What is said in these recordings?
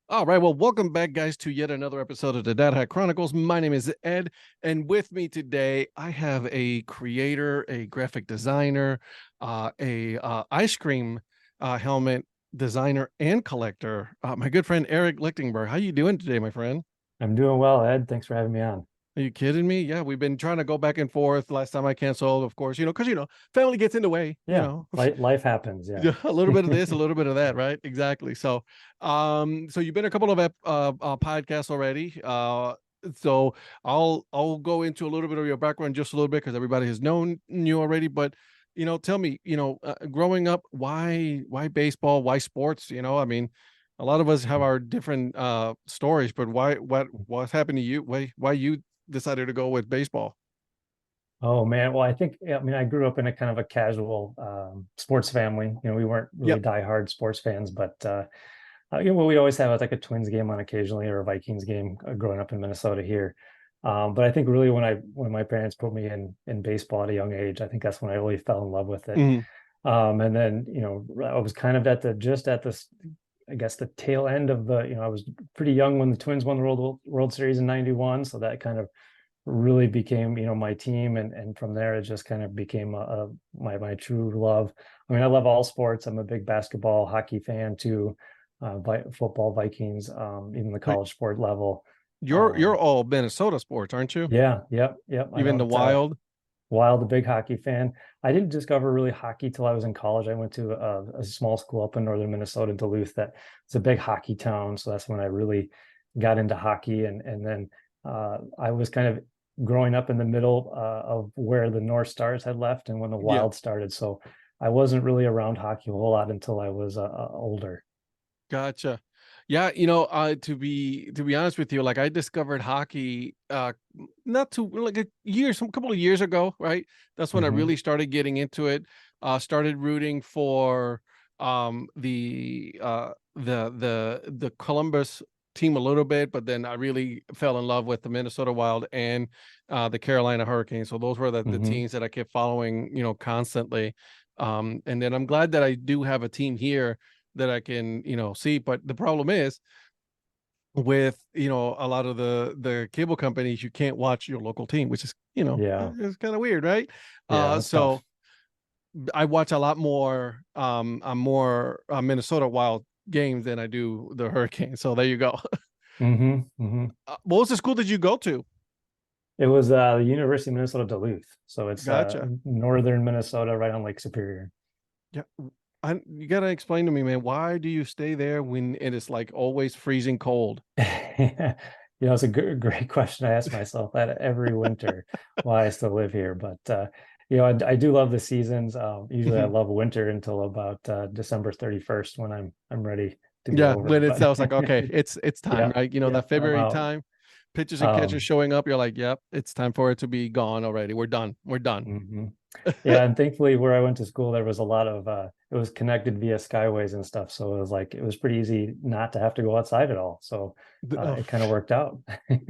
All right. Well, welcome back, guys, to yet another episode of the Dad Hat Chronicles. My name is Ed, and with me today, I have a creator, a graphic designer, a ice cream helmet designer and collector. My good friend Eric Lichtenberg. How you doing today, my friend? I'm doing well, Ed. Thanks for having me on. Are you kidding me? Yeah, we've been trying to go back and forth. Last time I canceled, of course, because family gets in the way. Yeah, life happens. Yeah. Yeah, a little bit of this, a little bit of that, right? Exactly. So you've been a couple of podcasts already. So I'll go into a little bit of your background just a little bit because everybody has known you already. But tell me, growing up, why baseball, why sports? I mean, a lot of us have our different stories, but what's happened to you? Why you decided to go with baseball? Oh man. Well, I grew up in a kind of a casual sports family. We weren't really Yep. diehard sports fans, but what we always have is like a Twins game on occasionally or a Vikings game growing up in Minnesota here. But I think really when my parents put me in baseball at a young age, I think that's when I really fell in love with it. Mhm. And then, I was kind of I guess the tail end of I was pretty young when the Twins won the World Series in '91. So that kind of really became, my team. And from there, it just kind of became my true love. I mean, I love all sports. I'm a big basketball, hockey fan too, football, Vikings, even the So college sport level. you're Um, all Minnesota sports, aren't you? yeah, yep. I Even the don't, Wild. Wild, a big hockey fan. I didn't discover really hockey till I was in college. I went to a small school up in northern Minnesota, Duluth, that it's a big hockey town. So that's when I really got into hockey. And then I was kind of growing up in the middle of where the North Stars had left and when the Yeah, Wild started. So I wasn't really around hockey a whole lot until I was older. gotcha. Yeah, to be honest with you, like I discovered hockey not too like some couple of years ago, right? That's when I Hmm. really started getting into it. Started rooting for the Columbus team a little bit, but then I really fell in love with the Minnesota Wild and the Carolina Hurricanes. So those were the Hmm. teams that I kept following, constantly. And then I'm glad that I do have a team here that I can, see. But the problem is with, a lot of the cable companies, you can't watch your local team, which is, Yeah. it's kind of weird, right? Yeah, that's So tough. I watch a lot more more Minnesota Wild games than I do the Hurricanes. So there you go. Hmm. What was the school that you go to? It was the University of Minnesota Duluth. So it's Gotcha. northern Minnesota, right on Lake Superior. Yeah. You gotta explain to me, man, why do you stay there when it is like always freezing cold? It's a great question. I ask myself that every winter why I still live here. But I do love the seasons. Usually I love winter until about December 31st when I'm ready to go Yeah, over. when it But sounds like, okay, it's time, yeah, right? yeah, That I'm February out. time, pitchers and catchers Um, showing up, you're like, yep, it's time for it to be gone already. We're done. We're done. mhm. Yeah, and thankfully where I went to school, there was a lot of it was connected via skyways and stuff. So it was pretty easy not to have to go outside at all. So Oh, it kind of worked out.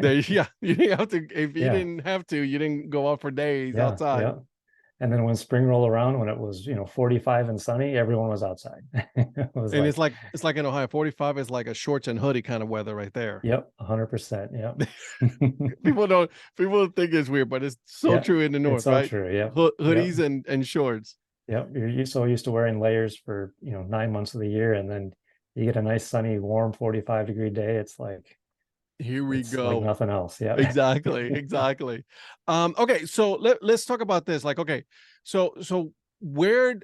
yeah, you didn't have to. If you Yeah, didn't have to, you didn't go out for days yeah, outside. yeah. And then when spring rolled around, when it was, 45 and sunny, everyone was outside. It was And like, it's like in Ohio, 45 is like a shorts and hoodie kind of weather right there. yep, 100%. Yep. People don't think it's weird, but it's so Yeah, true in the it's north, all right? true. Yep. Yep. Hoodies and shorts. Yep. You're so used to wearing layers for, 9 months of the year. And then you get a nice sunny, warm 45-degree day. Here we It's like go. nothing else. Yep. Exactly, exactly. Okay, so let's talk about this. Like, okay, so where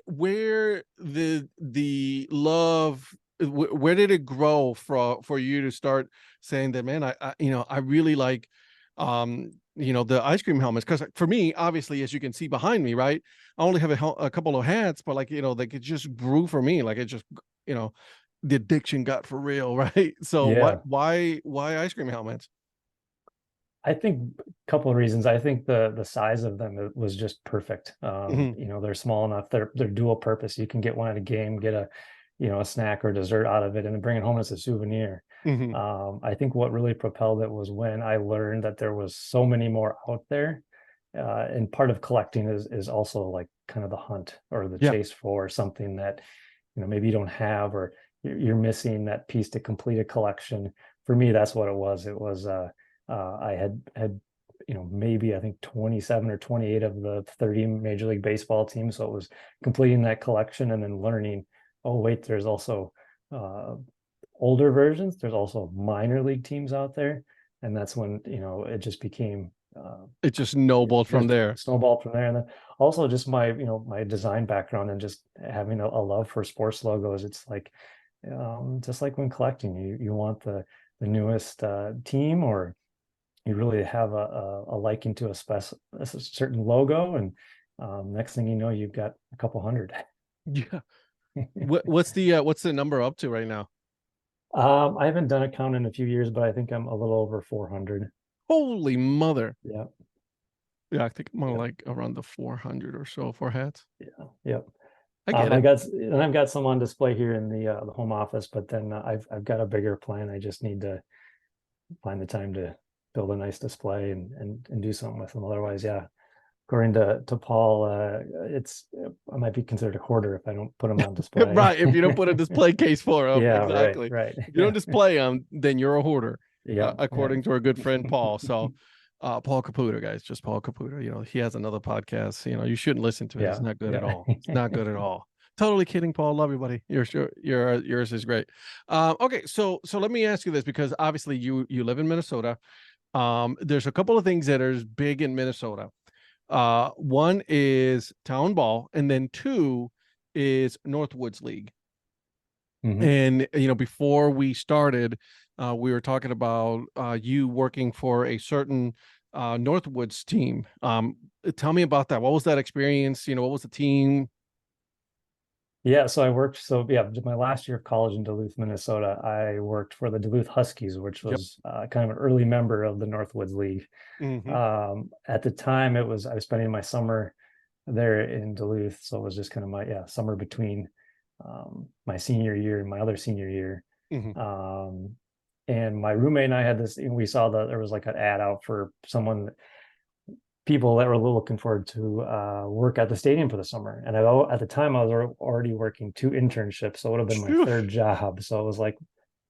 the love where did it grow for you to start saying that, man, I really like the ice cream helmets? Because for me, obviously, as you can see behind me, right, I only have a couple of hats, but like, like it just grew for me. Like it just, you know the addiction got for real, right? So Yeah. why ice cream helmets? I think a couple of reasons. I think the size of them was just perfect. Mhm, They're small enough. They're dual purpose. You can get one at a game, get a snack or dessert out of it, and then bring it home as a souvenir. mhm. I think what really propelled it was when I learned that there was so many more out there. And part of collecting is also like kind of the hunt or the Yeah. chase for something that maybe you don't have, or you're missing that piece to complete a collection. For me, that's what it was. It was I had maybe I think 27 or 28 of the 30 Major League Baseball teams. So it was completing that collection and then learning, oh wait, there's also older versions. There's also minor league teams out there. And that's when, it just became It just snowballed from just there. snowballed from there. And then also just my design background and just having a love for sports logos. It's like just like when collecting, you want the newest team, or you really have a liking to a certain logo, and next thing you know, you've got a couple hundred. Yeah. What's the number up to right now? I haven't done a count in a few years, but I think I'm a little over 400. Holy mother. Yeah. Yeah, I think I'm on Yeah. like around the 400 or so for hats. Yeah. Yep. I get it. I've got some on display here in the home office, but then I've got a bigger plan. I just need to find the time to build a nice display and do something with them. Otherwise, yeah, according to Paul, I might be considered a hoarder if I don't put them on display. Right. If you don't put a display case for them, Yeah, right, exactly. right. If you don't display them, then you're a hoarder, Yeah, yeah. according to our good friend Paul. So, Paul Caputo, guys, just Paul Caputo. He has another podcast. You shouldn't listen to it. Yeah, It's not good at yeah. all. It's not good at all. Totally kidding, Paul. Love you, buddy. Yours is great. Okay, so let me ask you this, because obviously you live in Minnesota. There's a couple of things that are big in Minnesota. One is town ball, and then two is Northwoods League. Mhm. And before we started, we were talking about you working for a certain Northwoods team. Tell me about that. What was that experience? What was the team? Yeah, so I worked. So yeah, my last year of college in Duluth, Minnesota, I worked for the Duluth Huskies, which Yep. was kind of an early member of the Northwoods League. Mm-hmm. At the time, I was spending my summer there in Duluth, so it was just kind of my summer between my senior year and my other senior year. Mm-hmm. And my roommate and I had this. We saw that there was like an ad out for people that were looking forward to work at the stadium for the summer. And at the time, I was already working 2 internships, so it would have been my third job. So it was like,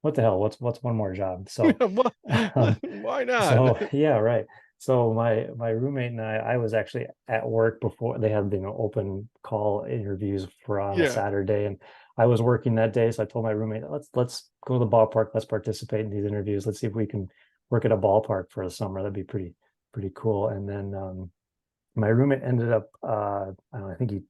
what the hell? What's one more job? So, Why not? so yeah, right. So my roommate and I was actually at work before they had open call interviews for on a Yeah. Saturday, and I was working that day. So I told my roommate, let's go to the ballpark. Let's participate in these interviews. Let's see if we can work at a ballpark for the summer. That'd be pretty cool. And then my roommate ended up I don't know, I think he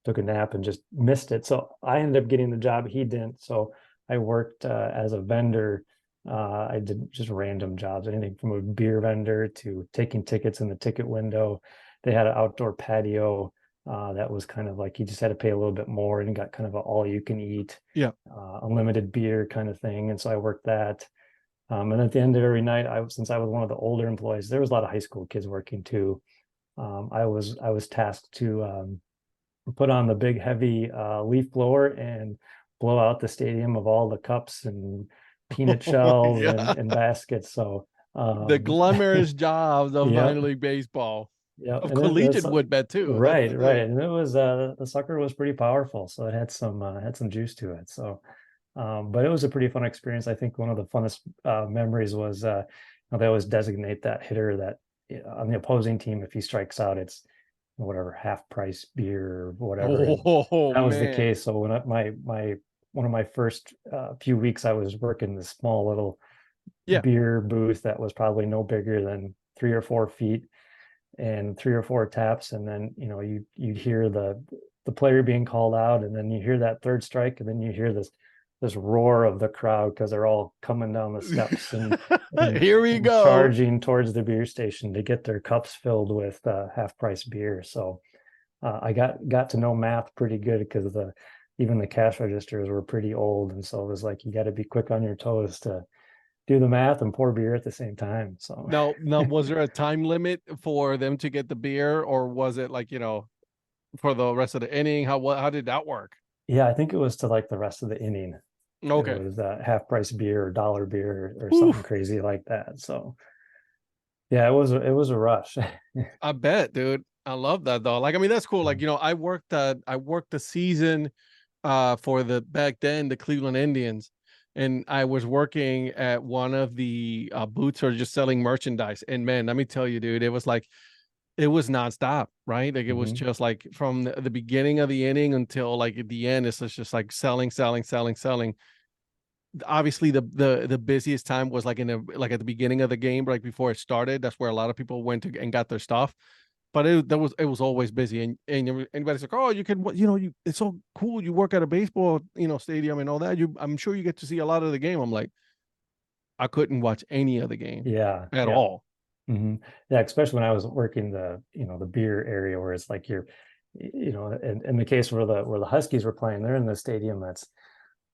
took a nap and just missed it. So I ended up getting the job. He didn't. So I worked as a vendor. I did just random jobs, anything from a beer vendor to taking tickets in the ticket window. They had an outdoor patio that was kind of like you just had to pay a little bit more and got kind of an all you can eat, Yeah. unlimited beer kind of thing. And so I worked that. And at the end of every night, since I was one of the older employees, there was a lot of high school kids working too. I was tasked to put on the big heavy leaf blower and blow out the stadium of all the cups and peanut shells Yeah. and baskets. So The glamorous jobs of yeah, minor league baseball, yeah, of and then collegiate would bet too. That's right, the right, thing. and it was the sucker was pretty powerful, so it had some juice to it. So, but it was a pretty fun experience. I think one of the funnest memories was they always designate that hitter that on the opposing team, if he strikes out, it's whatever half price beer or whatever. And Oh that was the man. case. So when my one of my first few weeks, I was working this small little Yeah. beer booth that was probably no bigger than 3 or 4 feet and 3 or 4 taps, and then you'd hear the player being called out, and then you hear that third strike, and then you hear this roar of the crowd because they're all coming down the steps Here we and go. charging towards the beer station to get their cups filled with half price beer. So I got to know math pretty good because even the cash registers were pretty old, and so it was like you got to be quick on your toes to do the math and pour beer at the same time. So Now, was there a time limit for them to get the beer, or was it like, for the rest of the inning? How did that work? yeah, I think it was to like the rest of the inning. It Okay. was half price beer or dollar beer or something Oof, crazy like that. So yeah, it was a rush. I bet, dude. I love that though. Like, I mean, that's cool. Like, I worked the season for the back then the Cleveland Indians, and I was working at one of the booths or just selling merchandise. And man, let me tell you, dude, it was nonstop, right? Like it was Hmm. just like from the beginning of the inning until like at the end, it's just like selling, selling, selling, selling. Obviously, the busiest time was like like at the beginning of the game, like before it started. That's where a lot of people went to and got their stuff. But it was always busy, and anybody's like, oh, you can, you it's so cool. You work at a baseball, stadium and all that. I'm sure you get to see a lot of the game. I'm like, I couldn't watch any of the game Yeah, at yeah. all. Hmm. Yeah, especially when I was working the beer area where it's like in the case where the Huskies were playing, they're in the stadium that's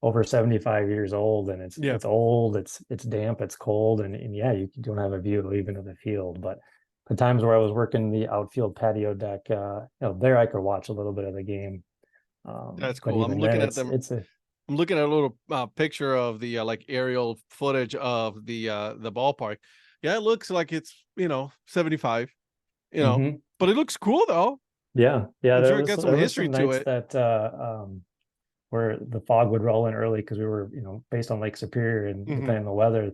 over 75 years old, and Yeah, it's old, it's damp, it's cold, and yeah, you don't have a view even of the field. But the times where I was working the outfield patio deck, there I could watch a little bit of the game. that's But cool. even then, it's a I'm looking at a little picture of the like aerial footage of the ballpark. Yeah, it looks like it's 75. You know, mhm. but it looks cool though. Yeah, yeah. I'm There sure it was got some there was history some to nights it. that where the fog would roll in early because we were, based on Lake Superior, and Hmm. depending on the weather,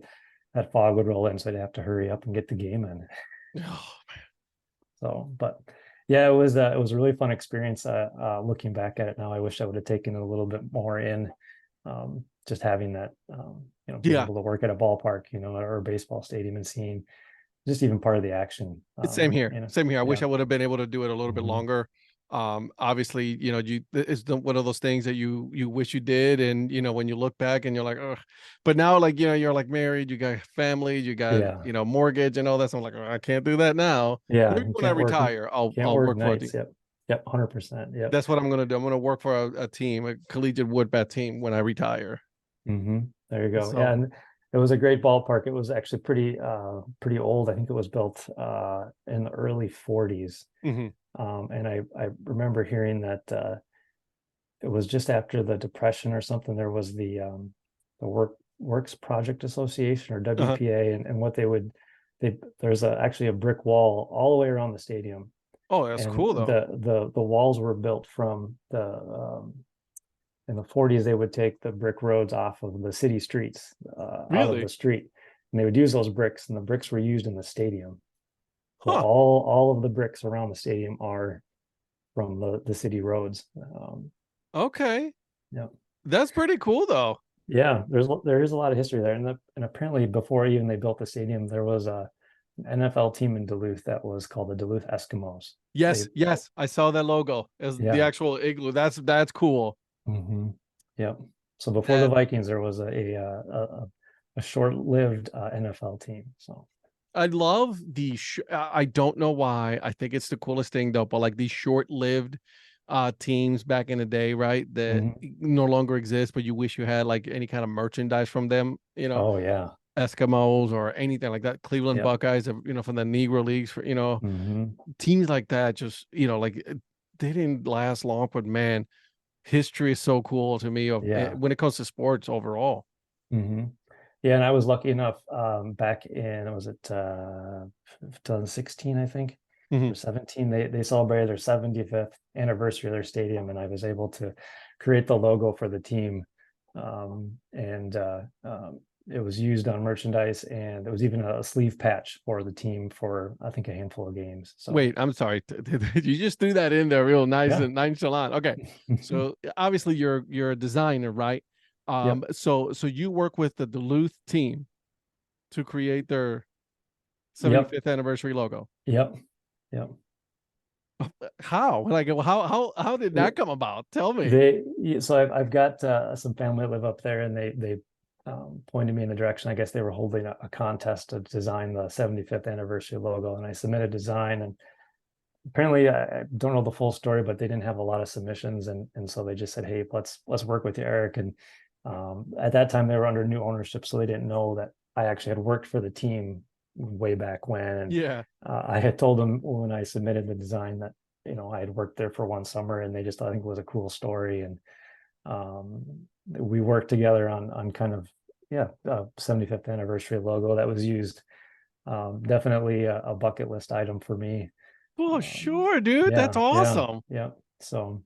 that fog would roll in, so I'd have to hurry up and get the game in. So, but yeah, it was a really fun experience. Looking back at it now, I wish I would have taken it a little bit more in. Just having that, being Yeah, able to work at a ballpark, or a baseball stadium and seeing just even part of the action. it's same here. Same here. I wish Yeah. I would have been able to do it a little bit Hmm. longer. Obviously, it's one of those things that you wish you did, and when you look back and you're like, ugh. But now, like you're like married, you got family, you got Yeah. mortgage and all that. So I'm like, "Oh, I can't do that now. Yeah. Maybe You when I retire, can't I'll work work for a nights. team. Yep. Yep. 100%. Yep. That's what I'm gonna do. I'm gonna work for a team, a collegiate wood bat team, when I retire. Hmm. There you go. Yeah, So, and it was a great ballpark. It was actually pretty old. I think it was built in the early 40s. mhm. And I remember hearing that it was just after the Depression or something. There was the Works Project Association, or Uh-huh. WPA, and what there's actually a brick wall all the way around the stadium, Oh, that's and cool though. the walls were built from the in the 40s. They would take the brick roads off of the city streets, out of the Really? street, and they would use those bricks, and the bricks were used in the stadium. So Huh. all of the bricks around the stadium are from the city roads. Okay. Yeah, That's pretty cool though. yeah. There is a lot of history there, and apparently before even they built the stadium, there was an NFL team in Duluth that was called the Duluth Eskimos. They Yes, yes, I saw that logo as the Yeah. actual igloo. That's cool. Hmm. Yep. So before the That Vikings, there was a short-lived NFL team. So. I love I don't know why. I think it's the coolest thing though, but like these short-lived teams back in the day, right? That Mhm. no longer exist, but you wish you had like any kind of merchandise from them, Oh yeah. Eskimos or anything like that. Cleveland Yep. Buckeyes, from the Negro Leagues, for Hmm. teams like that. Just like they didn't last long, but man, history is so cool to me Yeah. when it comes to sports overall. Hmm. Yeah, and I was lucky enough, back in, was it 2016, I think, or Mhm. 17, they celebrated their 75th anniversary of their stadium, and I was able to create the logo for the team. And it was used on merchandise, and there was even a sleeve patch for the team for, I think, a handful of games. So Wait, I'm sorry. You just threw that in there real nice yeah. and nonchalant. Okay. So obviously you're a designer, right? Yep. So you work with the Duluth team to create their Yep. 75th anniversary logo. Yep. Yep. How? Like how did that come about? Tell me. So I've got some family that live up there, and they pointed me in the direction. I guess they were holding a contest to design the 75th anniversary logo, and I submitted a design. And apparently, I don't know the full story, but they didn't have a lot of submissions, and so they just said, "Hey, let's work with you, Eric." And at that time, they were under new ownership, so they didn't know that I actually had worked for the team way back when. And Yeah. I had told them when I submitted the design that I had worked there for one summer, and they just thought, I think, it was a cool story. And we worked together on kind of, yeah, 75th anniversary logo that was used. Definitely a bucket list item for me. Oh, Um, sure, dude. That's yeah, yeah, awesome. yeah. So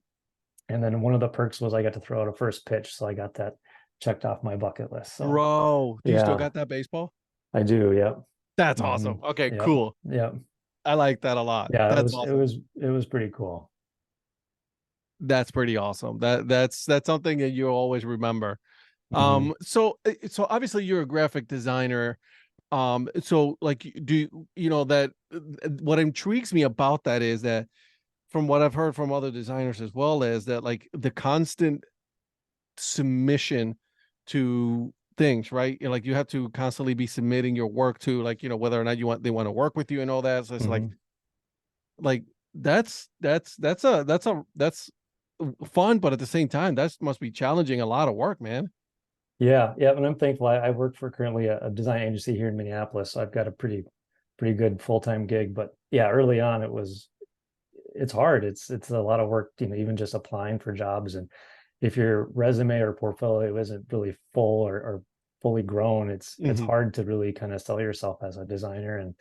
And then one of the perks was I got to throw out a first pitch. So I got that checked off my bucket list. So Bro, do you still yeah, got that baseball? I do. Yep. That's Hmm. awesome. Okay, Yep. cool. Yep. I like that a lot. Yeah, That's awesome. it was pretty cool. That's pretty awesme. That's something that you always remember. Hmm. So obviously you're a graphic designer. So like you know that what intrigues me about that is that from what I've heard from other designers as well is that like the constant submission to things, right? Like you have to constantly be submitting your work to like, whether or not they want to work with you and all that. So it's Hmm. like that's fun, but at the same time, that must be challenging a lot of work, man. Yeah, yeah, and I'm thankful. I work for currently a design agency here in Minneapolis, so I've got a pretty good full-time gig. But yeah, early on it's hard. It's a lot of work, even just applying for jobs. And if your resume or portfolio isn't really full or fully grown, it's Hmm. hard to really kind of sell yourself as a designer and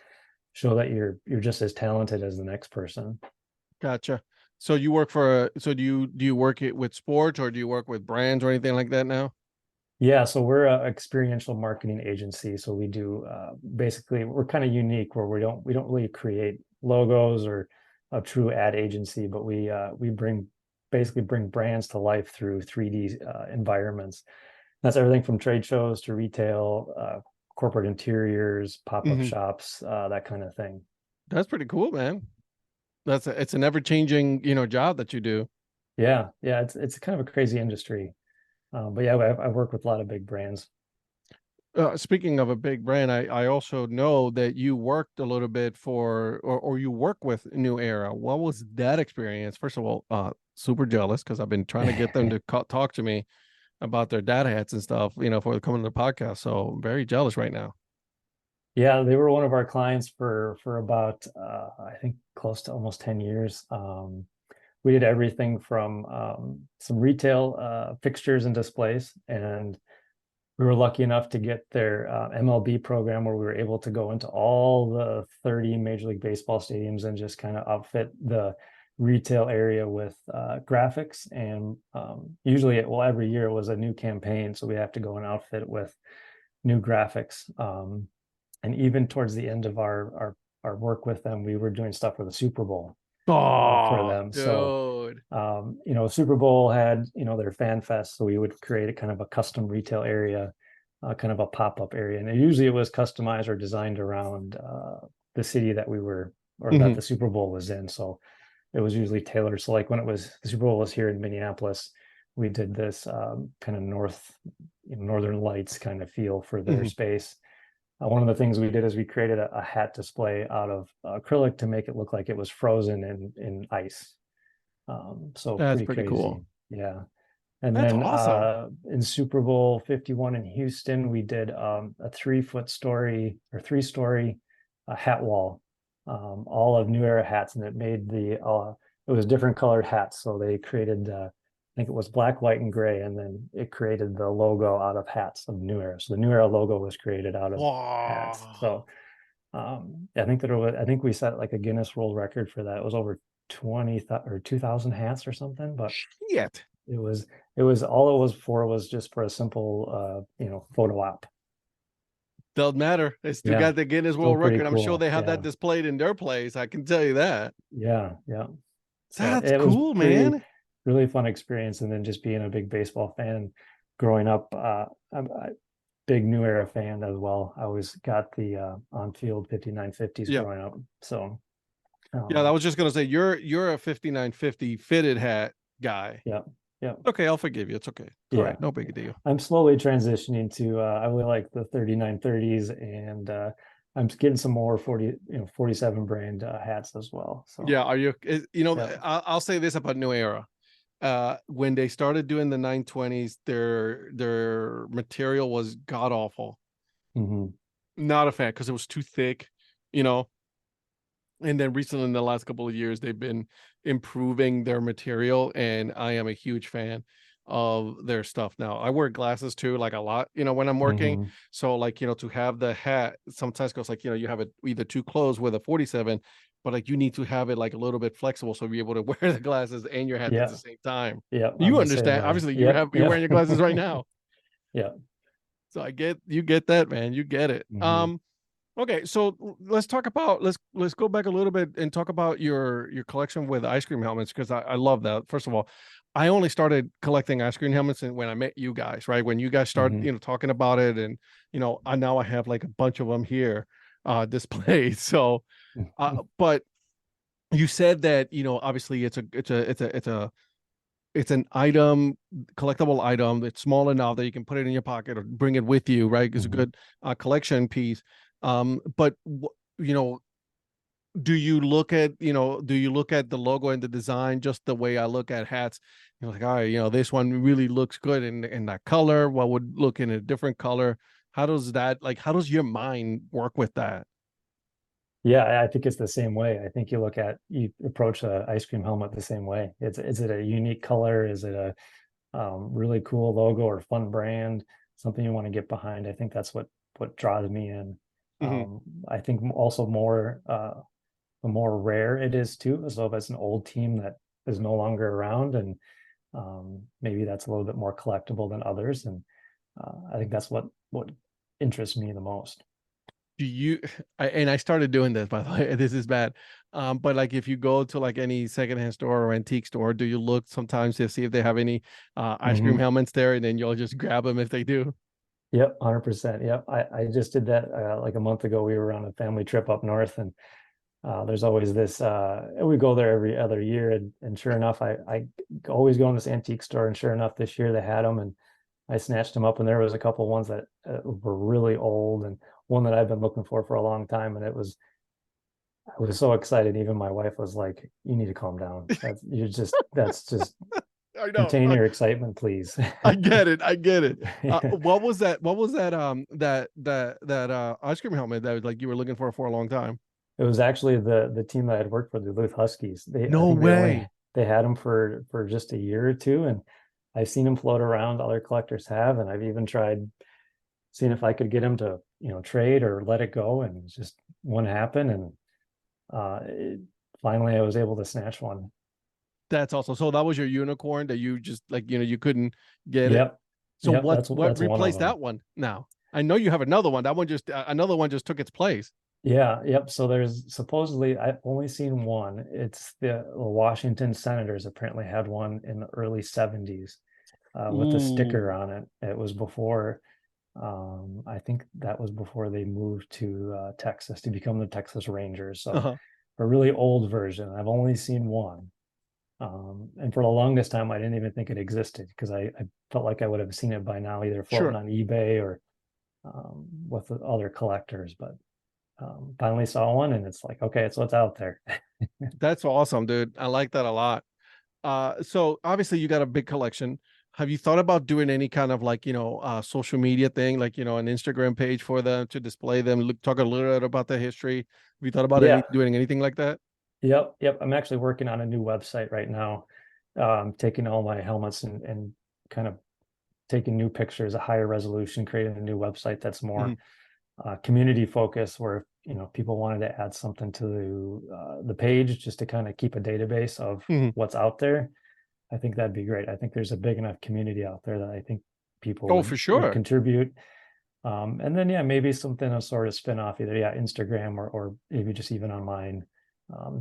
show that you're just as talented as the next person. Gotcha. So you work for so do you work it with sports or do you work with brands or anything like that now? Yeah, so we're a experiential marketing agency. So we do basically we're kind of unique where we don't really create logos or a true ad agency, but we basically bring brands to life through 3D environments. That's everything from trade shows to retail, corporate interiors, pop-up Hmm. shops, that kind of thing. That's pretty cool, man. It's an ever changing, job that you do. Yeah, yeah, it's kind of a crazy industry. But yeah, I work with a lot of big brands. Speaking of a big brand, I also know that you worked a little bit or you work with New Era. What was that experience? First of all, super jealous because I've been trying to get them to talk to me about their data hats and stuff, for coming to the podcast. So I'm very jealous right now. Yeah, they were one of our clients for about I think close to almost 10 years. We did everything from some retail fixtures and displays, and we were lucky enough to get their MLB program where we were able to go into all the 30 Major League Baseball stadiums and just kind of outfit the retail area with graphics. And usually, well, every year it was a new campaign, so we have to go and outfit it with new graphics. And even towards the end of our work with them, we were doing stuff for the Super Bowl for Oh, them. So dude. Super Bowl had their fan fest, so we would create a kind of a custom retail area, kind of a pop-up area, and usually it was customized or designed around the city that we were or that Hmm. the Super Bowl was in. So it was usually tailored. So like when it was the Super Bowl was here in Minneapolis, we did this kind of northern lights kind of feel for their Hmm. space. One of the things we did is we created a hat display out of acrylic to make it look like it was frozen in ice. So That's pretty pretty crazy. cool. Yeah. And That's then awesome. in Super Bowl 51 in Houston, we did a 3 foot story or 3 story hat wall, all of New Era hats, and it was different colored hats. So they created, I think it was black, white, and gray, and then it created the logo out of hats of New Era. So the New Era logo was created out of hats. Wow. So I think we set like a Guinness World Record for that. It was over 20 or 2,000 hats or something, but Shit. it was it was all it was for was just for a simple photo op. Doesn't matter. They still Yeah, got the Guinness still World pretty Record. I'm sure cool. they have that Yeah, displayed in their place. I can tell you that. yeah, yeah. So That's it was cool, pretty man. really fun experience. And then just being a big baseball fan growing up, I'm a big New Era fan as well. I always got the on-field 5950s Yeah. growing up. So Yeah, I um was just gonna say you're a 5950 fitted hat guy. yeah, yeah, Okay, I'll forgive you. It's okay. All yeah. right, no big deal. I'm slowly transitioning to I really like the 3930s, and I'm getting some more 47 brand hats as well. So Yeah, are you? yeah. I'll say this about New Era. When they started doing the 920s, their material was god awful. Hmm. Not a fan because it was too thick, you know. And then recently, in the last couple of years, they've been improving their material, and I am a huge fan. of their stuff now. I wear glasses too, like a lot, when I'm working. Hmm. So like, to have the hat sometimes goes like, you have it either too close with a 47, but like you need to have it like a little bit flexible so be able to wear the glasses and your hat at the Yeah. same time. Yeah. I'm You the same understand. way. Obviously, Yep. you're Yep. wearing your glasses right now. Yeah. So you get that, man. You get it. Hmm. Okay, so let's talk about let's go back a little bit and talk about your collection with ice cream helmets, because I love that. First of all, I only started collecting ice cream helmets when I met you guys, right? When you guys started, Hmm. talking about it, and I have like a bunch of them here displayed. So, but you said that obviously it's an item, collectible item. It's small enough that you can put it in your pocket or bring it with you, right? It's a Hmm. good collection piece. But you know, do you look at the logo and the design just the way I look at hats? You're like, all right, this one really looks good in that color. What would look in a different color? How does your mind work with that? Yeah, I think it's the same way. I think you approach a ice cream helmet the same way. Is it a unique color? Is it a really cool logo or fun brand? Something you want to get behind? I think that's what draws me in. Hmm. I think also the more rare it is too. So if it's an old team that is no longer around, and maybe that's a little bit more collectible than others, and I think that's what interests me the most. Do you and I started doing this, by the way, this is bad. But like if you go to like any secondhand store or antique store, do you look sometimes to see if they have any ice cream Hmm. helmets there, and then you'll just grab them if they do? Yep, 100%. Yep. I just did that like a month ago. We were on a family trip up north, and there's always this we go there every other year, and sure enough, I always go in this antique store, and sure enough, this year they had them, and I snatched them up, and there was a couple ones that were really old, and one that I've been looking for a long time, and I was so excited. Even my wife was like, "You need to calm down. That's just I know. contain your excitement, please." I get it. I get it. Yeah. What was that? What was that? That ice cream helmet that was like you were looking for a long time? It was actually the team that I had worked for, the Duluth Huskies. I No think way. they had them for just a year or two, and I've seen them float around. Other collectors have, and I've even tried seeing if I could get them to trade or let it go, and it just wouldn't happen. And uh, it, finally, I was able to snatch one. That's also so that was your unicorn that you just like you couldn't get it. Yep, So yep, what that's one of replaced them. that one now? I know you have another one. That one just another one just took its place. Yeah, yep. So there's supposedly I've only seen one. It's the Washington Senators apparently had one in the early 70s with a sticker Ooh. on it. It was before, I think that was before they moved to Texas to become the Texas Rangers. So Uh-huh. a really old version. I've only seen one. And for the longest time, I didn't even think it existed because I felt like I would have seen it by now, either floating Sure. on eBay or with other collectors. But finally saw one, and it's like, okay, so it's out there. That's awesome, dude. I like that a lot. So obviously you got a big collection. Have you thought about doing any kind of like, social media thing, like, an Instagram page for them to display them, talk a little bit about the history? Have you thought about Yeah. doing anything like that? Yep. Yep. I'm actually working on a new website right now, taking all my helmets and kind of taking new pictures, a higher resolution, creating a new website that's more Mhm. community focused, where people wanted to add something to the page just to kind of keep a database of Mhm. what's out there. I think that'd be great. I think there's a big enough community out there that I think people Oh, for would sure. contribute. And then yeah, maybe something a sort of spin off, either Instagram or maybe just even online,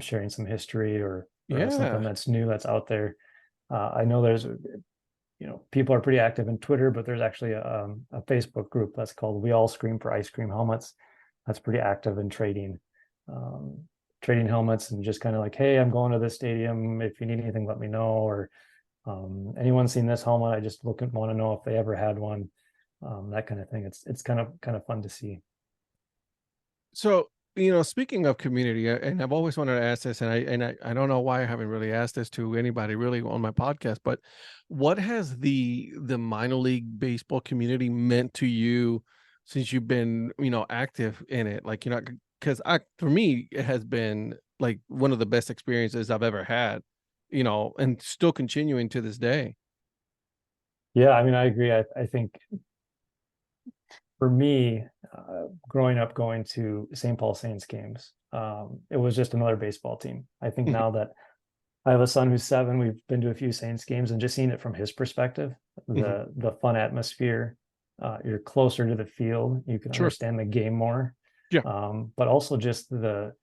sharing some history or something Yeah. that's new that's out there. I know there's people are pretty active in Twitter, but there's actually a Facebook group that's called "We All Scream for Ice Cream Helmets." That's pretty active in um, trading helmets, and just kind of like, hey, I'm going to this stadium. If you need anything, let me know. Or anyone seen this helmet? I just want to know if they ever had one. That kind of thing. It's kind of fun to see. So, speaking of community, and I've always wanted to ask this, and I don't know why I haven't really asked this to anybody really on my podcast, but what has the minor league baseball community meant to you since you've been, active in it? Like, because for me, it has been like one of the best experiences I've ever had, and still continuing to this day. Yeah, I mean, I agree. I think for me, growing up going to St. Paul Saints games, it was just another baseball team. I think Mhm. now that I have a son who's 7, we've been to a few Saints games and just seen it from his perspective, Mhm. the fun atmosphere. You're closer to the field, you can Sure. understand the game more, Yeah. but also just the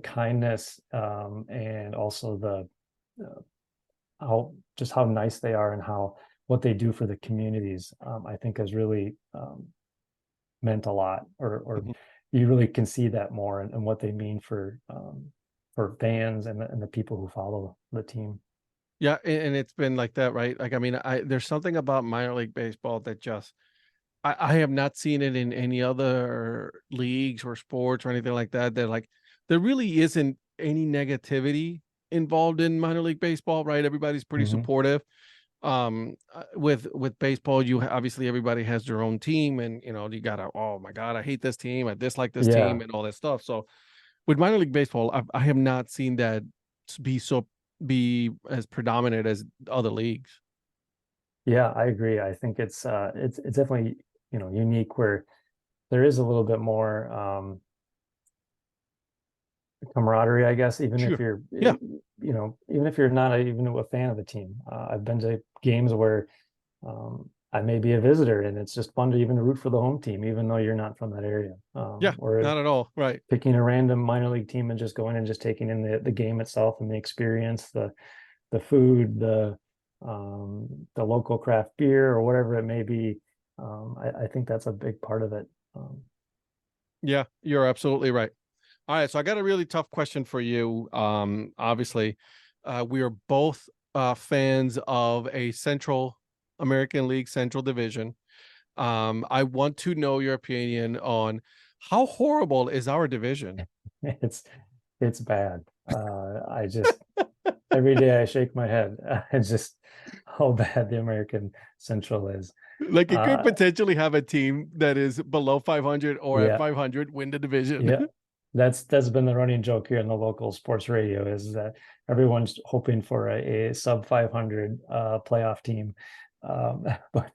kindness, and also uh, how nice they are and how what they do for the communities. I think has really meant a lot, or Mhm. you really can see that more, and what they mean for fans and the people who follow the team. Yeah, and it's been like that, right? Like, I mean, there's something about minor league baseball that just I have not seen it in any other leagues or sports or anything like that. That like there really isn't any negativity involved in minor league baseball, right? Everybody's pretty Mhm. supportive. With baseball, obviously everybody has their own team, and you gotta, oh my god, I hate this team, I dislike this team, Yeah, and all that stuff. So with minor league baseball, I have not seen that be so be as predominant as other leagues. yeah, I agree. I think it's definitely, unique, where there is a little bit more camaraderie, I guess, even if Sure. you're, Yeah. even if you're not even a fan of the team. I've been to games where I may be a visitor, and it's just fun to even root for the home team, even though you're not from that area. Yeah. Or Not at all. Right. picking a random minor league team and just going and just taking in the game itself and the experience, the food, the local craft beer or whatever it may be. I think that's a big part of it. Yeah. You're absolutely right. All right, so I got a really tough question for you. Obviously, we are both fans of a Central American League Central Division. I want to know your opinion on how horrible is our division? It's it's bad. I just every day I shake my head. It's just how bad the American Central is. Like it could Uh, potentially have a team that is below 500 or at yeah, 500 win the division. yeah. That's been the running joke here in the local sports radio, is that everyone's hoping for a sub 500 playoff team. But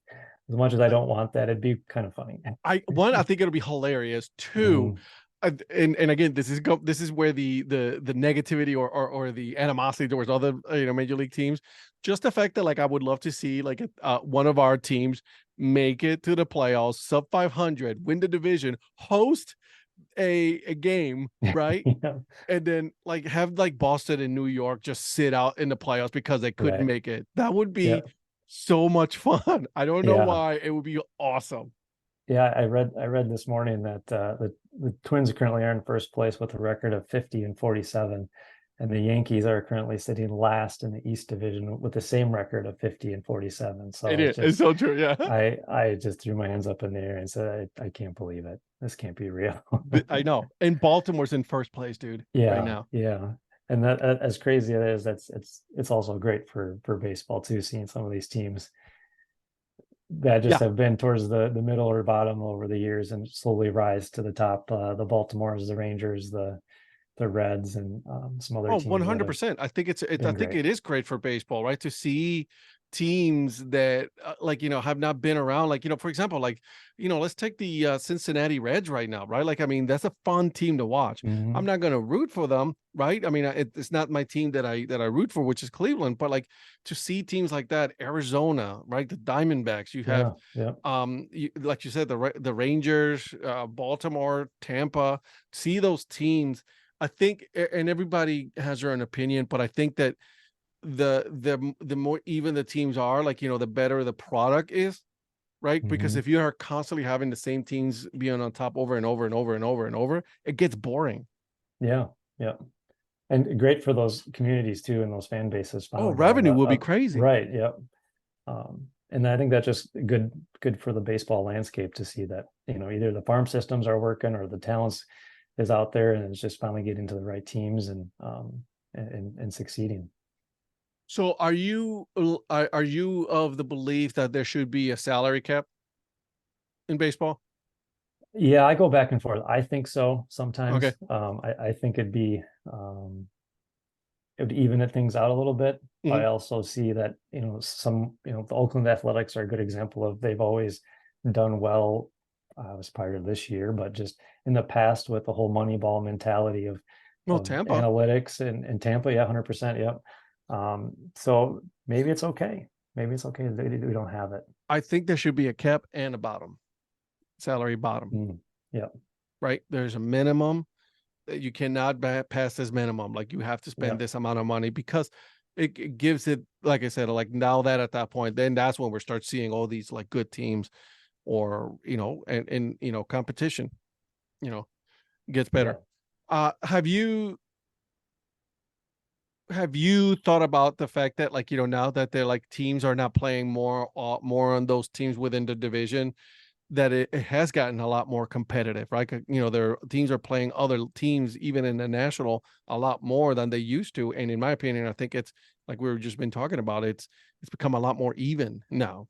as much as I don't want that, it'd be kind of funny. I think it'll be hilarious. Two, Mhm. and again, this is where the negativity or the animosity towards other major league teams, just the fact that like I would love to see like one of our teams make it to the playoffs, sub 500, win the division, host a game, right? Yeah, And then like have like Boston and New York just sit out in the playoffs because they couldn't right. make it. That would Yeah, be so much fun. I don't know yeah. why. It would be awesome. Yeah, I read this morning that the Twins currently are in first place with a record of 50 and 47, and the Yankees are currently sitting last in the East Division with the same record of 50 and 47. So It it's is. It's just so true. Yeah. I just threw my hands up in the air and said, I can't believe it. This can't be real. I know. And Baltimore's in first place, dude, right Yeah, now. yeah. And that, as crazy as it is, it's also great for baseball too, seeing some of these teams that just Yeah. have been towards the middle or bottom over the years and slowly rise to the top. The Baltimores, the Rangers, the Reds, and some other Oh, teams that have 100%. I been think great. it is great for baseball, right? To see teams that like, have not been around. Like, for example, like, let's take the Cincinnati Reds right now, right? Like, I mean, that's a fun team to watch. I'm Hmm. not going to root for them, right? I mean, it's not my team that I root for, which is Cleveland, but like to see teams like that, Arizona, right? The Diamondbacks, you have Yeah, yeah. like you said, the Rangers, Baltimore, Tampa, see those teams. I think, and everybody has their own opinion, but I think that the more even the teams are, like, the better the product is, right? Because Hmm. if you are constantly having the same teams being on top over and over and over and over and over, it gets boring. Yeah, yeah. And great for those communities too, and those fan bases Oh, finally to have revenue will be crazy. right. Yeah. And I think that's just good for the baseball landscape to see that, either the farm systems are working or the talents is out there, and it's just finally getting to the right teams and succeeding. So are you of the belief that there should be a salary cap in baseball? Yeah, I go back and forth. I think so Okay. sometimes. I think it'd be, it would even it things out a little bit. I Mhm. also see that, the Oakland Athletics are a good example of they've always done well, as part of this year, but just in the past with the whole Moneyball mentality Well, of Tampa, analytics and Tampa, yeah, 100%, yep. So maybe it's okay. Maybe it's okay that we don't have it. I think there should be a cap and a bottom salary bottom, Mm, yep, right? There's a minimum that you cannot pass this minimum. Like you have to spend yep, this amount of money because it gives it, like I said, like now that at that point, then that's when we start seeing all these like good teams or, and competition, you know, gets better. yep. Have you thought about the fact that like now that they're like teams are not playing more on those teams within the division, that it has gotten a lot more competitive, right? Their teams are playing other teams even in the national a lot more than they used to, and in my opinion, I think it's like we were just been talking about. It's become a lot more even now.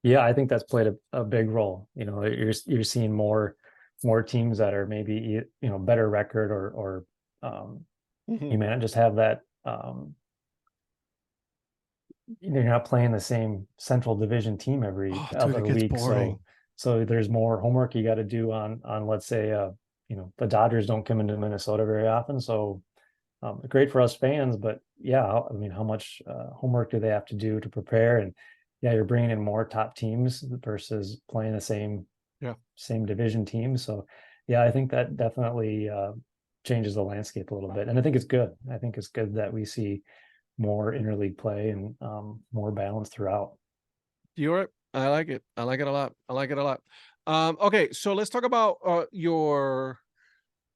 Yeah, I think that's played a big role. You're seeing more teams that are maybe better record or Mhm. you may not just have that you're not playing the same central division team every Oh, dude, it other gets week. boring. So there's more homework you got to do on let's say the Dodgers don't come into Minnesota very often. So great for us fans, but yeah, I mean, how much homework do they have to do to prepare? And yeah, you're bringing in more top teams versus playing the Yeah. same division teams. So yeah, I think that definitely changes the landscape a little bit, and I think it's good. I think it's good that we see more interleague play and more balance throughout. You're right. I like it. I like it a lot. I like it a lot. Okay, so let's talk about your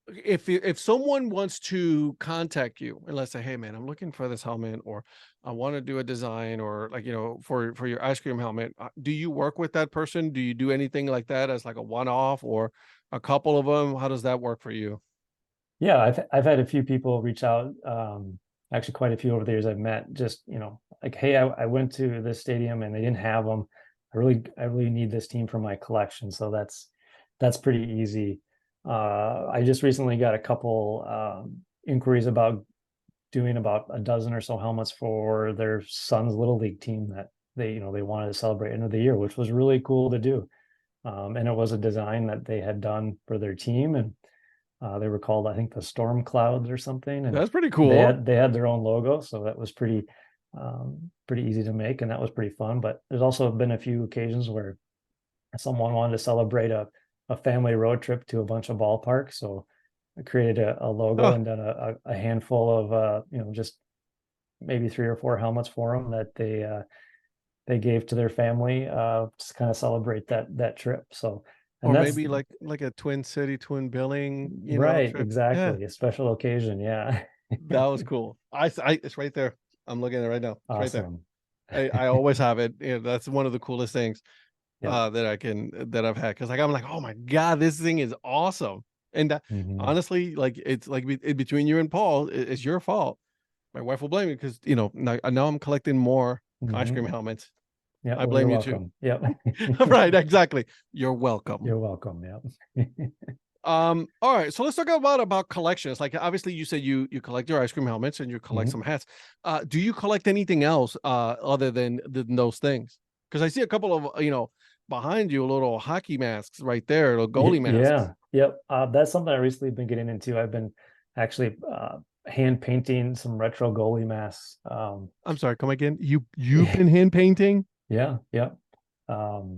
if someone wants to contact you and let's say, hey man, I'm looking for this helmet, or I want to do a design, or like for your ice cream helmet, do you work with that person? Do you do anything like that as like a one-off or a couple of them? How does that work for you? Yeah, I've had a few people reach out, actually quite a few over the years I've met, just like, hey, I went to this stadium and they didn't have them. I really need this team for my collection. So that's pretty easy. I just recently got a couple inquiries about doing about a dozen or so helmets for their son's little league team that they wanted to celebrate end of the year, which was really cool to do. And it was a design that they had done for their team, and they were called, I think, the Storm Clouds or something, and That's pretty they cool. had they had their own logo, so that was pretty easy to make, and that was pretty fun. But there's also been a few occasions where someone wanted to celebrate a family road trip to a bunch of ballparks, so I created a logo Oh, and done a handful of just maybe 3 or 4 helmets for them that they gave to their family to kind of celebrate that trip. So, and or that's maybe like a Twin City, twin billing, right, trip. Yeah, exactly, a special occasion. Yeah. that was cool. It's right there. I'm looking at it right now. It's right there. Awesome. I always have it. That's one of the coolest things Yep. that I've had, because like I'm like, oh my god, this thing is awesome. And Hmm. honestly, like it's like between you and Paul, it's your fault. My wife will blame me because now I'm collecting more ice cream Hmm. helmets. Yeah. I Well, you're blame you too. welcome. Yep. Right, exactly. You're welcome. You're welcome. Yep. All right, so let's talk about collections. Like obviously you said you collect your ice cream helmets and you collect Hmm. some hats. Do you collect anything else other than those things? Because I see a couple of behind you little hockey masks right there, little goalie masks. Yeah. Yep. That's something I recently been getting into. I've been actually hand painting some retro goalie masks. I'm sorry, come again. You've been hand painting? Yeah. Yep.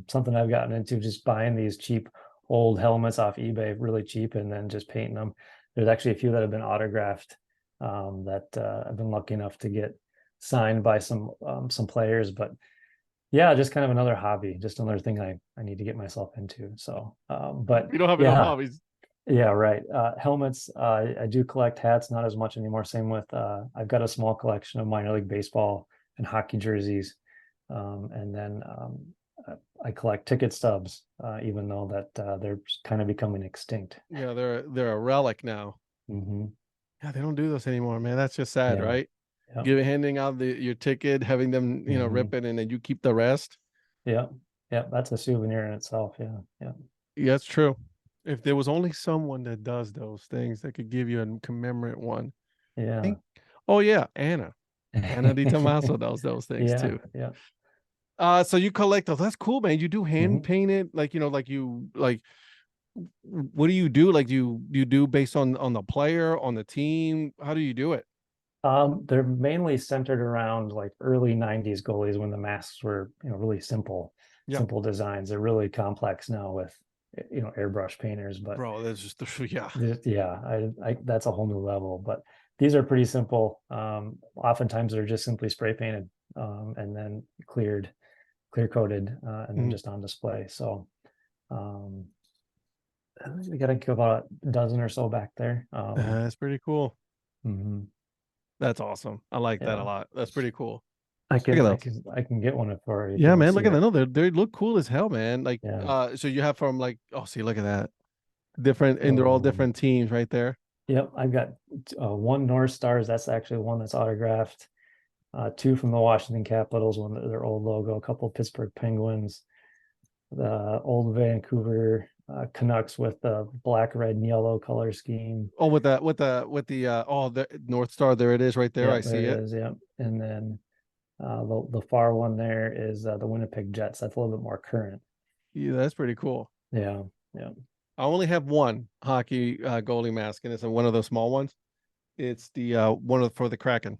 Something I've gotten into, just buying these cheap old helmets off eBay, really cheap, and then just painting them. There's actually a few that have been autographed, that I've been lucky enough to get signed by some players. But yeah, just kind of another hobby, just another thing I need to get myself into. So, but You don't have enough yeah, hobbies. yeah, right. Helmets, I do collect hats, not as much anymore. Same with I've got a small collection of minor league baseball and hockey jerseys. And then I collect ticket stubs, even though that they're kind of becoming extinct. Yeah, they're a relic now. Hmm. Yeah, they don't do this anymore, man. That's just sad, Yeah. right? Yeah. Handing out your ticket, having them, Hmm. rip it, and then you keep the rest. Yeah. Yeah. That's a souvenir in itself. Yeah. Yeah. Yeah, that's true. If there was only someone that does those things that could give you a commemorate one. I Yeah. think Oh yeah, Anna Di Tommaso does those things Yeah, too. yeah. So you collect those. That's cool, man. You do hand Mhm. painted, like like you like. What do you do? Like you do based on the player, on the team? How do you do it? They're mainly centered around like early 90s goalies when the masks were, really Yeah, simple designs. They're really complex now with, airbrush painters, but bro. That's just yeah. yeah, that's a whole new level. But these are pretty simple. Oftentimes they're just simply spray painted, and then clear coated, and then Mhm. just on display. So, um, we got to go about a dozen or so back there. That's pretty cool. Mhm. That's awesome. I like that a Yeah, lot. That's pretty cool. I Look can, at I those. can, I can get one for you if you Yeah, want to man. see Look at that. it. No, they look cool as hell, man. Like, Yeah. so you have from like, oh, see, look at that. Different, and they're all Um, different teams right there. yep, I've got one North Stars. That's actually one that's autographed. Two from the Washington Capitals, one their old logo. A couple of Pittsburgh Penguins. The old Vancouver Canucks with the black, red, and yellow color scheme. Oh, with the oh, the North Star. There it is, right there. I Yep, there see it it. is. Yep, and then the far one there is the Winnipeg Jets. That's a little bit more current. Yeah, that's pretty cool. Yeah, yeah. I only have one hockey goalie mask, and it's one of those small ones. It's the for the Kraken,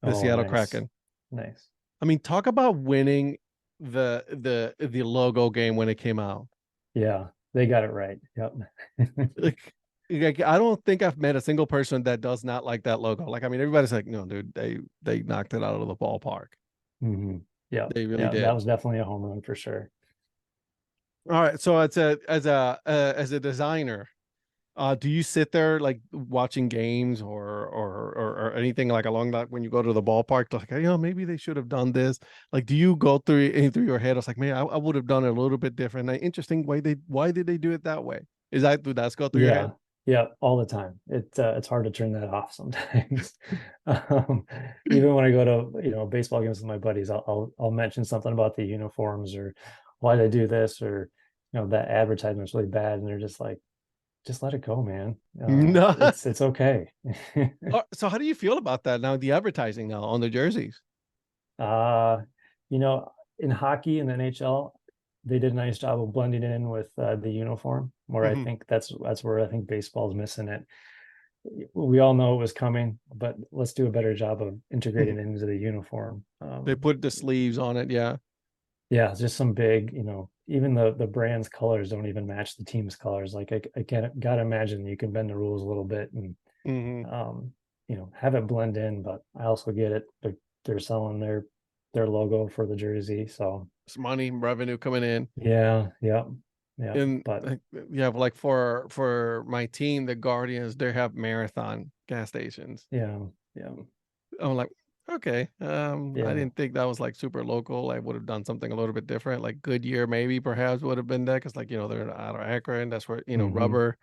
the Oh, Seattle nice, Kraken. nice. I mean, talk about winning the logo game when it came out. Yeah, they got it right. Yep. Like I don't think I've met a single person that does not like that logo. Like, I mean, everybody's like, no, dude, they knocked it out of the ballpark. Hmm. Yeah, They really yeah. That did. was definitely a home run for sure. All right, so it's a as a designer, do you sit there like watching games or anything like along that when you go to the ballpark, like, maybe they should have done this? Like, do you go through your head? I was like, man, I would have done it a little bit different. Like, interesting way why did they do it that way? Do that go through your head? Yeah, yeah, all the time. It's hard to turn that off sometimes. Um, Even when I go to, baseball games with my buddies, I'll mention something about the uniforms or why they do this, or that advertisement's really bad, and they're just like, just let it go, man. No. It's okay. So how do you feel about that now? The advertising now on the jerseys. Uh, you know, in hockey and NHL, they did a nice job of blending it in with the uniform. Where I Mhm. think that's where I think baseball's missing it. We all know it was coming, but let's do a better job of integrating Mhm. it into the uniform. They put the sleeves on it. Yeah. Yeah, just some big, even the brand's colors don't even match the team's colors. Like I can't gotta imagine you can bend the rules a little bit and Hmm. um, have it blend in, but I also get it. They're selling their logo for the jersey. So It's money, revenue coming in. yeah, yeah, yeah. And But yeah, like for my team, the Guardians, they have marathon gas stations. yeah, yeah, I'm like, okay. I yeah. didn't think that was like super local. I would have done something a little bit different. Like Goodyear, maybe perhaps would have been that because, like, they're out of Akron. That's where, Hmm. rubber,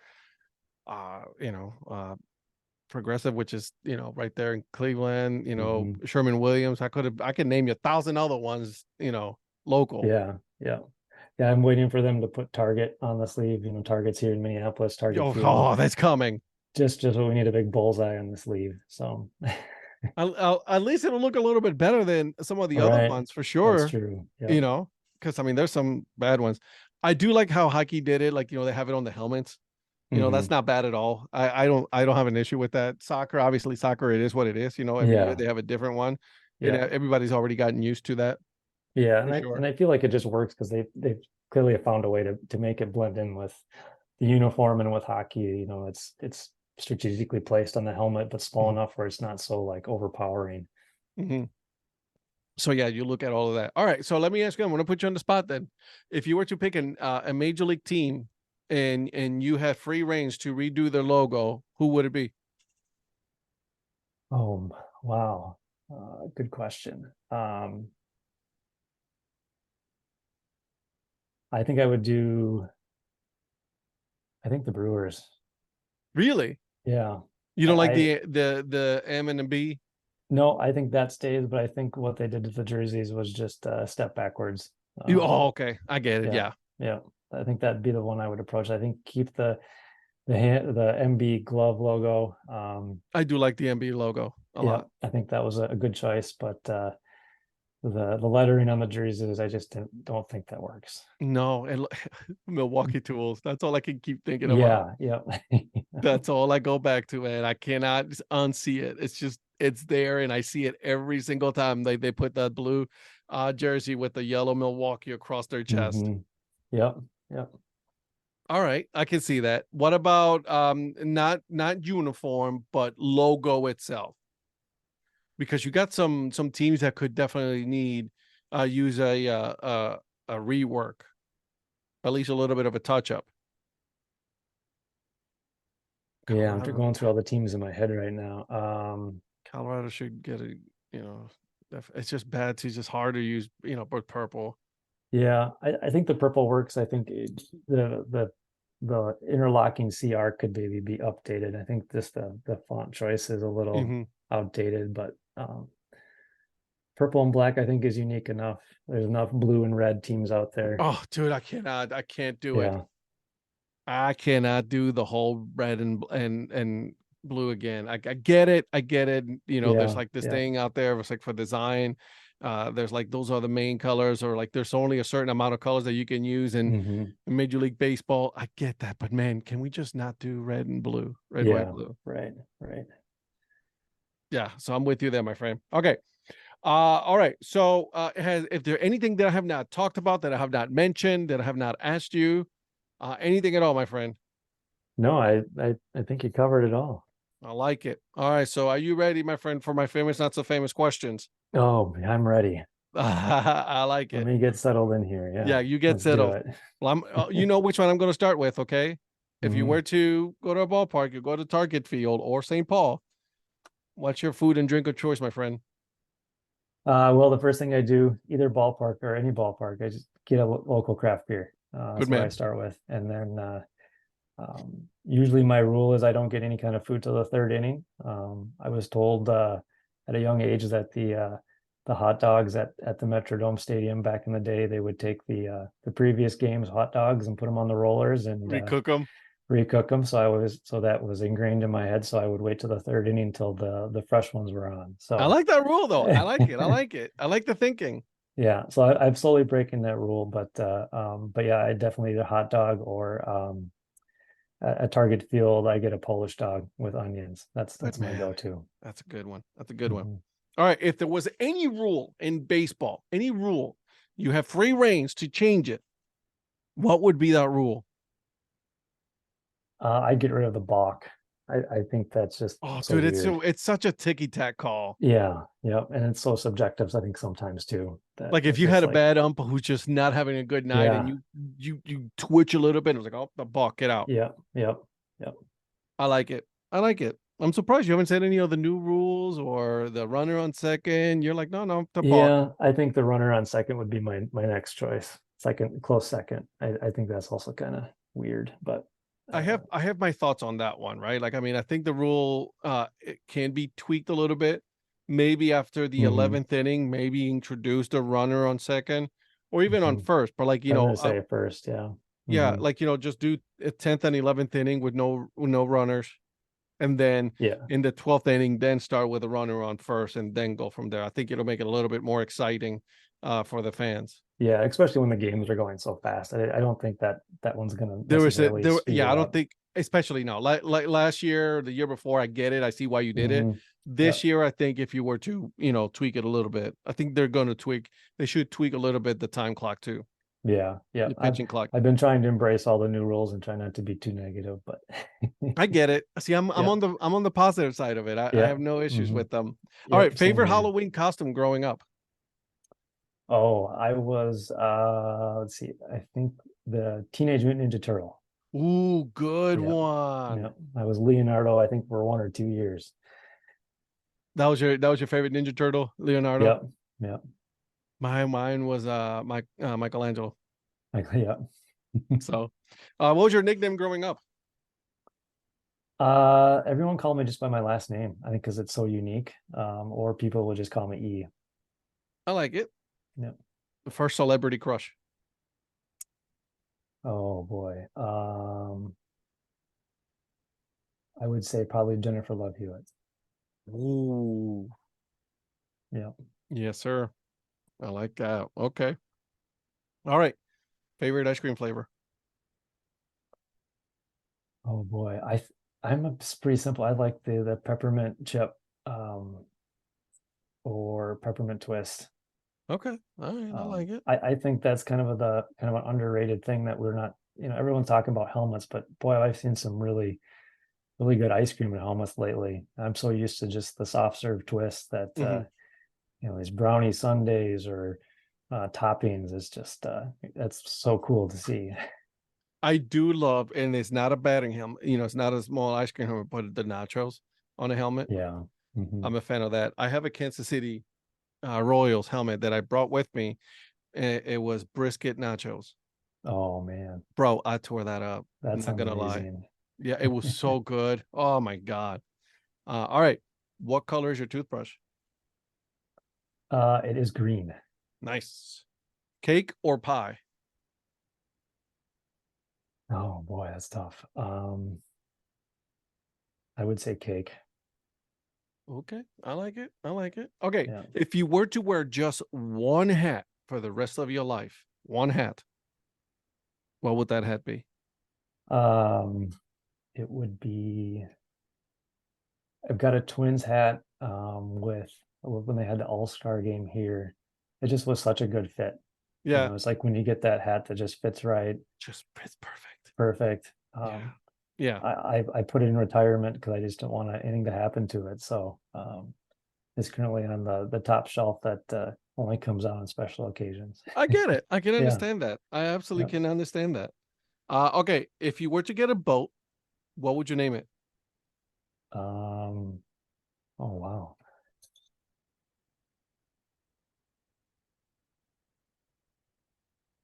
Progressive, which is, right there in Cleveland, Hmm. Sherman Williams. I could name you 1,000 other ones, local. Yeah, yeah. Yeah, I'm waiting for them to put Target on the sleeve. Target's here in Minneapolis, Target Field. That's coming. Just what we need, a big bullseye on the sleeve. So At least it'll look a little bit better than some of the other right. ones for That's sure. true. You Yep. know, because I mean, there's some bad ones. I do like how hockey did it. Like, they have it on the helmets. That's Hmm. not bad at all. I don't have an issue with that. Soccer, obviously, soccer, it is what it is. Every year Yeah. they have a different one, and Yeah. everybody's already gotten used to that Yeah. for And I sure. and I feel like it just works because they've clearly have found a way to make it blend in with the uniform and with hockey. It's strategically placed on the helmet, but small Mhm. enough where it's not so like overpowering. Mhm. So yeah, you look at all of that. All right, so let me ask you. I'm going to put you on the spot then. If you were to pick a major league team, and you had free range to redo their logo, who would it be? Oh, wow. Good question. I think I would do, I think the Brewers. Really? Yeah. You don't like I the M and the B? No, I think that stays, but I think what they did to the jerseys was just a step backwards. Oh, okay, I get it. Yeah, Yeah, yeah. I think that'd be the one I would approach. I think keep the MB glove logo. I do like the MB logo. a Yeah, lot. I think that was a good choice, but the lettering on the jerseys, I just don't think that works. No, and Milwaukee Tools. That's all I can keep thinking about. Yeah, yeah. That's all I go back to, man. I cannot unsee it. It's just it's there, and I see it every single time they put that blue jersey with the yellow Milwaukee across their chest. Hmm. Yep, yep. All right, I can see that. What about not uniform, but logo itself? Because you got some teams that could definitely need use a rework, at least a little bit of a touch up. Yeah, I'm Colorado, going through all the teams in my head right now. Colorado should get a, you know, it's just bad. It's just hard to use, but purple. Yeah, I think the purple works. I think the interlocking CR could maybe be updated. I think just the font choice is a little Hmm. outdated, but purple and black I think is unique enough. There's enough blue and red teams out there. Oh, dude, I can't do it. Yeah. I cannot do the whole red and blue again. I get it. I get it. There's Yeah, like this yeah. thing out there. It's like for design. There's like those are the main colors, or like there's only a certain amount of colors that you can use Hmm. in Major League Baseball. I get that, but man, can we just not do red and blue, red, white, Yeah, blue? right, right. Yeah. So I'm with you there, my friend. Okay. All right. So, if there anything that I have not talked about, that I have not mentioned, that I have not asked you, anything at all, my friend? No, I think you covered it all. I like it. All right. So, are you ready, my friend, for my famous, not so famous questions? Oh, I'm ready. I like Let it. me get settled in here. Yeah, Yeah, you get let's do settled. it. Well, you know which one I'm going to start with. Okay. If you Hmm. were to go to a ballpark, you go to Target Field or St. Paul. What's your food and drink of choice, my friend? Well, the first thing I do, either ballpark or any ballpark, I just get a local craft beer. Good That's what I man. start with, and then usually my rule is I don't get any kind of food till the third inning. I was told at a young age that the hot dogs at the Metrodome Stadium back in the day, they would take the previous game's hot dogs and put them on the rollers and Recook them. recook them. So that was ingrained in my head. So I would wait till the third inning until the fresh ones were on. I So like that rule, though. I like it. I like it. I like the thinking. yeah, so I'm slowly breaking that rule, but yeah, I definitely eat a hot dog or at Target Field, I get a Polish dog with onions. Good That's my man. go-to. That's a good one. That's a good one. Mhm. All right. If there was any rule in baseball, any rule, you have free reigns to change it. What would be that rule? I get rid of the balk. I think that's just Oh, so dude, weird. it's such a ticky tack call. Yeah, yeah, and it's so subjective. I think sometimes too that Like if it's you had just a like, bad ump who's just not having a good night, and yeah, you twitch a little bit, it's like, oh, the ball, get out. yeah, yep, yep. I like it. I like it. I'm surprised you haven't said any of the new rules or the runner on second. You're like, no, no, the balk. Yeah, I think the runner on second would be my next choice. Second, close second. I think that's also kind of weird, but I have my thoughts on that one, right? Like, I mean, I think the rule it can be tweaked a little bit. Maybe after the mhm, 11th inning, maybe introduced a runner on second or even on mhm. first. But like, I was gonna say first, yeah. yeah, Hmm. like just do a 10th and 11th inning with no runners, and then Yeah, in the 12th inning, then start with a runner on first, and then go from there. I think it'll make it a little bit more exciting for the fans. yeah, especially when the games are going so fast. I don't think that one's gonna There was a necessarily there speed Yeah, it I don't up. think, especially now, like last year, the year before, I get it. I see why you did it. Hmm. This Yep. year, I think if you were to, tweak it a little bit, I think they're going to tweak. They should tweak a little bit the time clock too, Yeah, yeah. the pitching clock. I've been trying to embrace all the new rules and try not to be too negative, but I get it. See, I'm yeah, on the positive side of it. I yeah. have no issues Hmm. with them. All right, Yep, same favorite here. Halloween costume growing up. Oh, I was let's see, I think the Teenage Mutant Ninja Turtle. Ooh, good Yeah, one. yeah. I was Leonardo, I think for 1 or 2 years. That was your favorite Ninja Turtle, Leonardo. Yep, yep. Mine was Michelangelo. Like, yeah. So, what was your nickname growing up? Everyone called me just by my last name, I think because it's so unique. Or people would just call me E. I like it. Yep. The first celebrity crush. Oh boy. I would say probably Jennifer Love Hewitt. Ooh, Yeah. yes, sir. I like that. Okay. All right. Favorite ice cream flavor? Oh boy, pretty simple. I like the peppermint chip, um, or peppermint twist. Okay. All right. I like it. I think that's kind of an underrated thing that we're not, everyone's talking about helmets, but boy, I've seen some really good ice cream in helmets lately. I'm so used to just the soft serve twist that Mhm. these brownie sundaes or toppings is just that's so cool to see. I do love, and it's not a batting helmet. It's not a small ice cream helmet, but the nachos on a helmet. Yeah. Hmm. I'm a fan of that. I have a Kansas City Royals helmet that I brought with me. And it was brisket nachos. Oh man, Bro, I tore that up. that Not sounds gonna lie. amazing. Yeah, it was so good. Oh my God. All right. What color is your toothbrush? It is green. Nice. Cake or pie? Oh boy, that's tough. I would say cake. Okay. I like it. I like it. Okay. Yeah. If you were to wear just one hat for the rest of your life, one hat, what would that hat be? Um, it would be. I've got a Twins hat with when they had the All-Star game here. It just was such a good fit. Yeah. It's like when you get that hat that just fits right, Just it's perfect. perfect. Yeah. Yeah. I put it in retirement because I just don't want anything to happen to it. So it's currently on the top shelf that only comes out on special occasions. I get it. I can Yeah. understand that. I absolutely Yep. can understand that. Okay. If you were to get a boat, what would you name it? Um, oh wow,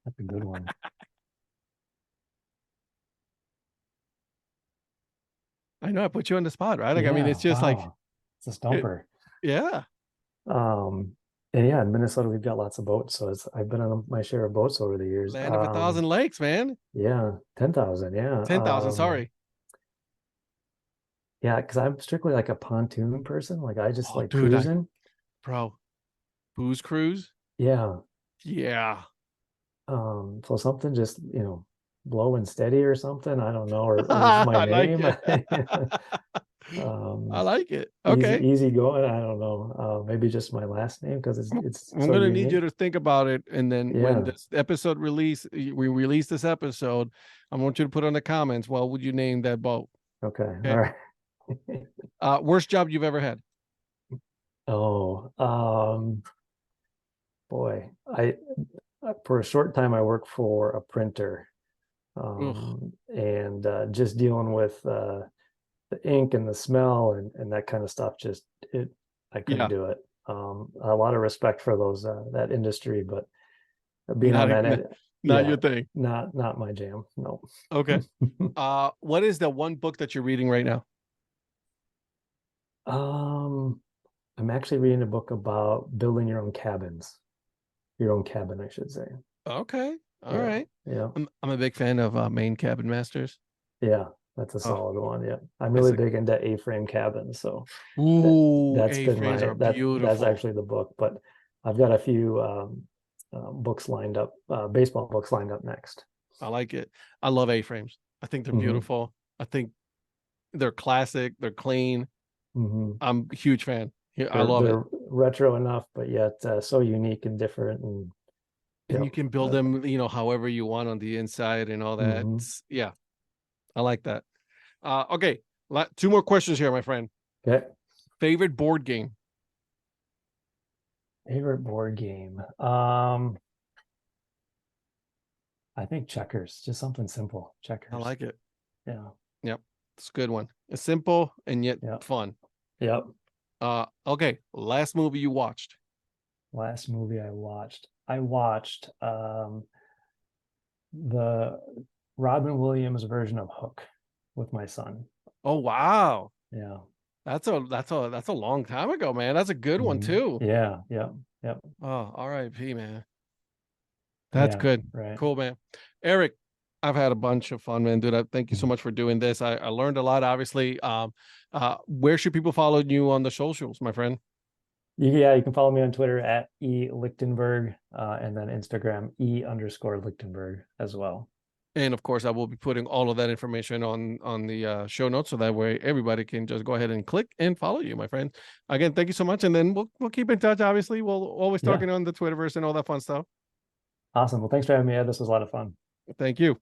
that's a good one. I know I put you on the spot, right? Like, I mean, Yeah, it's just like wow, it's a it, stumper. yeah. Um, and yeah, in Minnesota we've got lots of boats, so I've been on my share of boats over the years. Land of a thousand lakes, man. Yeah, 10,000. Yeah, 10,000, sorry. yeah, because I'm strictly like a pontoon person. Like I just Oh, like dude, cruising. bro, booze cruise. Yeah, Yeah. so something just blow and steady or something. I don't know, or is my I like name. it. I um, like it. easy Okay. easy going. I don't know. Maybe just my last name because it's I'm so gonna need you unique. to think about it, and then when Yeah. this episode we release this episode, I want you to put on the comments. What would you name that boat? Okay. All Okay. right. Worst job you've ever had? Oh, boy. I For a short time I worked for a printer, Ugh. and just dealing with the ink and the smell and that kind of stuff. Just it, I couldn't Yeah. do it. A lot of respect for those that industry, but being on Not that not, end, not yeah, your thing. not my jam. No. Okay. What is the one book that you're reading right now? um, I'm actually reading a book about building your own cabin, I should say. Okay. All Yeah, right. yeah, I'm a big fan of Maine Cabin Masters. yeah. That's a Oh, solid one. Yeah, I'm it's really a big into A-frame cabins, so ooh, that's been A-frames are that's beautiful. actually the book. But I've got a few books lined up, baseball books lined up next. I like it. I love A-frames. I think they're Hmm. beautiful. I think they're classic. They're clean. Hmm. I'm a huge fan. Yeah, I love it. They're retro enough, but yet so unique and different. And And yep. you can build them, however you want on the inside and all that. Hmm. Yeah, I like that. Okay, two more questions here, my friend. Okay. Favorite board game? Favorite board game. I think checkers, just something simple. I Checkers. like it. Yeah. Yep, it's a good one. It's simple and yet Yep. fun. Yep. Okay, last movie you watched? Last movie I watched the Robin Williams version of Hook with my son. Oh wow, Yeah. that's a long time ago, man. That's a good one Mhm. too. Yeah. Yeah. Yep. Oh, R.I.P. man. That's Yeah. good. Right. Cool, man. Eric, I've had a bunch of fun, man, dude. Thank you so much for doing this. I learned a lot, obviously. Where should people follow you on the socials, my friend? Yeah, you can follow me on Twitter at Lichtenberg, and then Instagram _Lichtenberg as well. And of course, I will be putting all of that information on the show notes, so that way everybody can just go ahead and click and follow you, my friend. Again, thank you so much, and then we'll keep in touch. Obviously, we'll always Yeah, talking on the Twitterverse and all that fun stuff. awesome. Well, thanks for having me, Ed. This was a lot of fun. Thank you.